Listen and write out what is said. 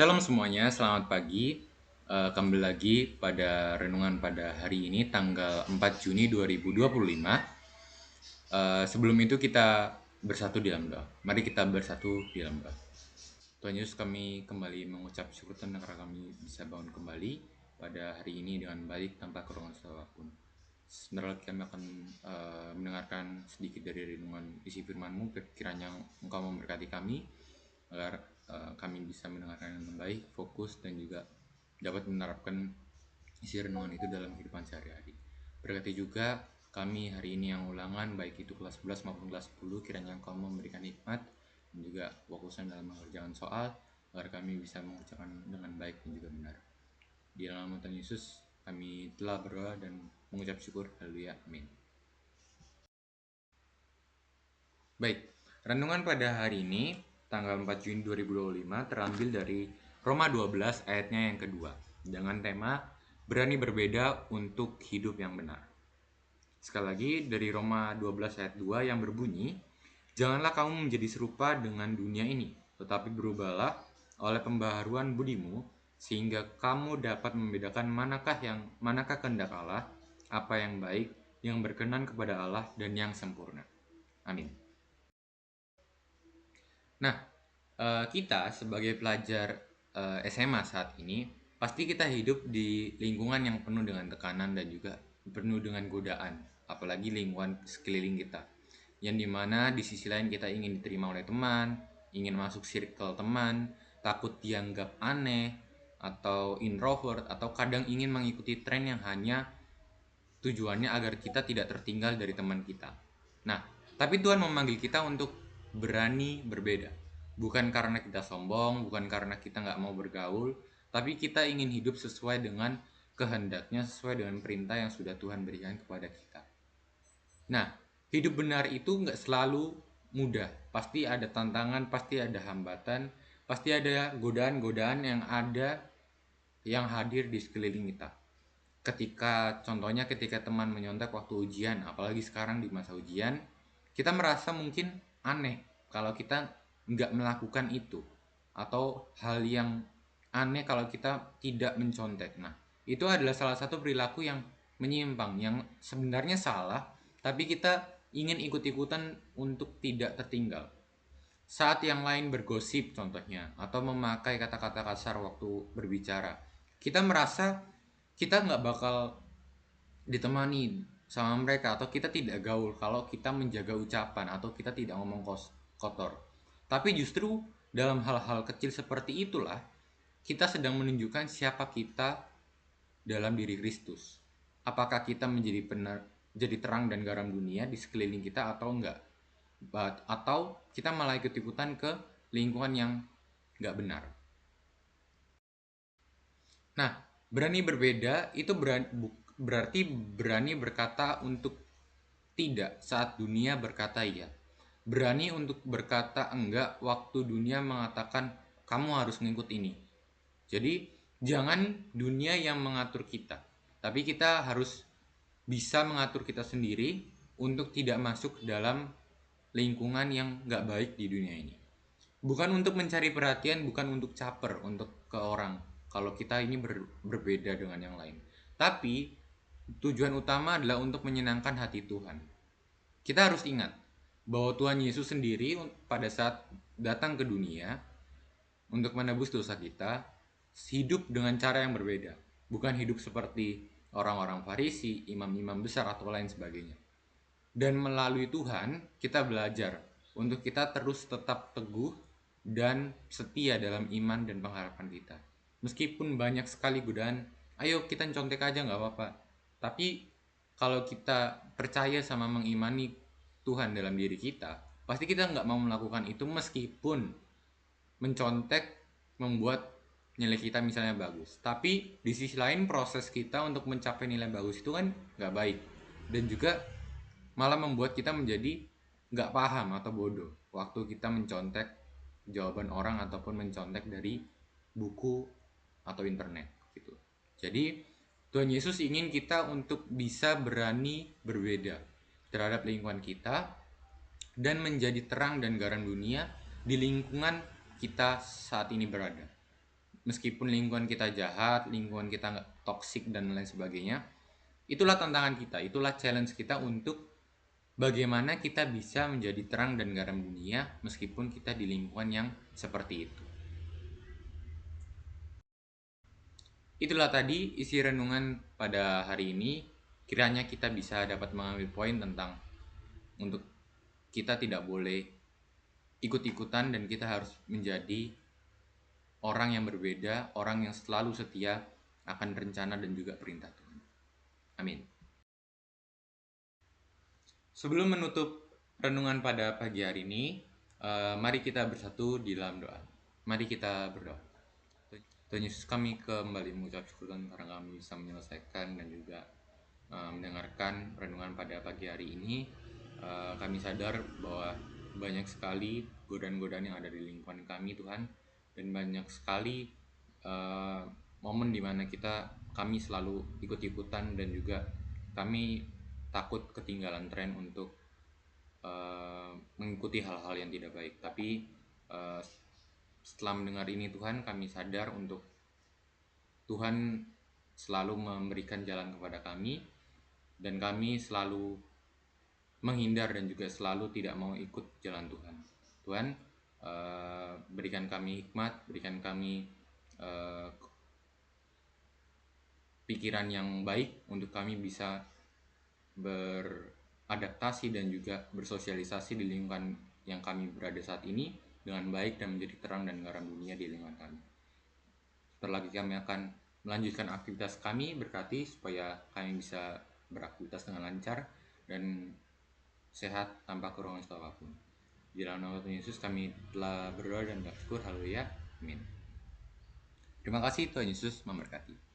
Shalom semuanya, selamat pagi. Kembali lagi pada renungan pada hari ini tanggal 4 Juni 2025. Sebelum itu kita bersatu di dalam doa. Mari kita bersatu di dalam doa. Tuhan Yesus, kami kembali mengucap syukur karena kami bisa bangun kembali pada hari ini dengan baik tanpa kekurangan apapun. Sebentar lagi kami akan mendengarkan sedikit dari renungan isi firman-Mu. Kiranya Engkau memberkati kami agar kami bisa mendengarkan dengan baik, fokus, dan juga dapat menerapkan isi renungan itu dalam kehidupan sehari-hari. Berkati juga kami hari ini yang ulangan, baik itu kelas 11 maupun kelas 10, kiranya Engkau memberikan hikmat dan juga fokusan dalam mengerjakan soal, agar kami bisa mengerjakan dengan baik dan juga benar. Di dalam nama Tuhan Yesus, kami telah berdoa dan mengucap syukur. Haleluya. Amin. Baik, renungan pada hari ini, tanggal 4 Juni 2025, terambil dari Roma 12 ayatnya yang kedua, dengan tema berani berbeda untuk hidup yang benar. Sekali lagi, dari Roma 12 ayat 2 yang berbunyi, janganlah kamu menjadi serupa dengan dunia ini, tetapi berubahlah oleh pembaharuan budimu, sehingga kamu dapat membedakan manakah kehendak Allah, apa yang baik, yang berkenan kepada Allah, dan yang sempurna. Amin. Nah, kita sebagai pelajar SMA saat ini, pasti kita hidup di lingkungan yang penuh dengan tekanan dan juga penuh dengan godaan, apalagi lingkungan sekeliling kita. Yang dimana di sisi lain kita ingin diterima oleh teman, ingin masuk circle teman, takut dianggap aneh, atau introvert, atau kadang ingin mengikuti tren yang hanya tujuannya agar kita tidak tertinggal dari teman kita. Nah, tapi Tuhan memanggil kita untuk berani berbeda. Bukan karena kita sombong, bukan karena kita nggak mau bergaul, tapi kita ingin hidup sesuai dengan kehendaknya, sesuai dengan perintah yang sudah Tuhan berikan kepada kita. Nah, hidup benar itu nggak selalu mudah. Pasti ada tantangan, pasti ada hambatan, pasti ada godaan-godaan yang hadir di sekeliling kita. Ketika teman menyontek waktu ujian, apalagi sekarang di masa ujian, kita merasa mungkin aneh kalau kita nggak melakukan itu, atau hal yang aneh kalau kita tidak mencontek. Nah, itu adalah salah satu perilaku yang menyimpang, yang sebenarnya salah, tapi kita ingin ikut-ikutan untuk tidak tertinggal. Saat yang lain bergosip contohnya, atau memakai kata-kata kasar waktu berbicara, kita merasa kita nggak bakal ditemani sama mereka, atau kita tidak gaul kalau kita menjaga ucapan atau kita tidak ngomong kotor. Tapi justru dalam hal-hal kecil seperti itulah kita sedang menunjukkan siapa kita dalam diri Kristus. Apakah kita jadi terang dan garam dunia di sekeliling kita atau enggak? Atau kita malah ikut-ikutan ke lingkungan yang enggak benar. Nah, berani berbeda itu berarti berani berkata untuk tidak saat dunia berkata iya. Berani untuk berkata enggak waktu dunia mengatakan kamu harus ngikut ini. Jadi, jangan dunia yang mengatur kita, tapi kita harus bisa mengatur kita sendiri untuk tidak masuk dalam lingkungan yang enggak baik di dunia ini. Bukan untuk mencari perhatian, bukan untuk caper untuk ke orang kalau kita ini berbeda dengan yang lain, tapi tujuan utama adalah untuk menyenangkan hati Tuhan. Kita harus ingat bahwa Tuhan Yesus sendiri pada saat datang ke dunia untuk menebus dosa kita, hidup dengan cara yang berbeda, bukan hidup seperti orang-orang Farisi, imam-imam besar atau lain sebagainya. Dan melalui Tuhan kita belajar untuk kita terus tetap teguh dan setia dalam iman dan pengharapan kita. Meskipun banyak sekali godaan, ayo kita contek aja nggak apa-apa. Tapi kalau kita percaya sama mengimani Tuhan dalam diri kita, pasti kita nggak mau melakukan itu meskipun mencontek membuat nilai kita misalnya bagus. Tapi di sisi lain proses kita untuk mencapai nilai bagus itu kan nggak baik. Dan juga malah membuat kita menjadi nggak paham atau bodoh waktu kita mencontek jawaban orang ataupun mencontek dari buku atau internet gitu. Jadi Tuhan Yesus ingin kita untuk bisa berani berbeda terhadap lingkungan kita dan menjadi terang dan garam dunia di lingkungan kita saat ini berada. meskipun lingkungan kita jahat, lingkungan kita nggak toksik dan lain sebagainya, itulah tantangan kita, itulah challenge kita untuk bagaimana kita bisa menjadi terang dan garam dunia meskipun kita di lingkungan yang seperti itu. Itulah tadi isi renungan pada hari ini. Kiranya kita bisa dapat mengambil poin tentang untuk kita tidak boleh ikut-ikutan dan kita harus menjadi orang yang berbeda, orang yang selalu setia akan rencana dan juga perintah Tuhan. Amin. Sebelum menutup renungan pada pagi hari ini, mari kita bersatu di dalam doa. Mari kita berdoa. Tuhan Yesus, kami kembali mengucap syukur karena kami bisa menyelesaikan dan juga mendengarkan renungan pada pagi hari ini. Kami sadar bahwa banyak sekali godaan-godaan yang ada di lingkungan kami, Tuhan, dan banyak sekali momen dimana kami selalu ikut-ikutan dan juga kami takut ketinggalan tren untuk mengikuti hal-hal yang tidak baik. Tapi setelah mendengar ini Tuhan, kami sadar untuk Tuhan selalu memberikan jalan kepada kami dan kami selalu menghindar dan juga selalu tidak mau ikut jalan Tuhan. Tuhan, berikan kami hikmat, berikan kami pikiran yang baik untuk kami bisa beradaptasi dan juga bersosialisasi di lingkungan yang kami berada saat ini dengan baik dan menjadi terang dan garam dunia di lingkungan kami. Sebentar lagi kami akan melanjutkan aktivitas kami, berkati supaya kami bisa beraktivitas dengan lancar dan sehat tanpa kekurangan apapun. Di dalam nama Tuhan Yesus kami telah berdoa dan bersyukur. Haleluya. Amin. Terima kasih, Tuhan Yesus memberkati.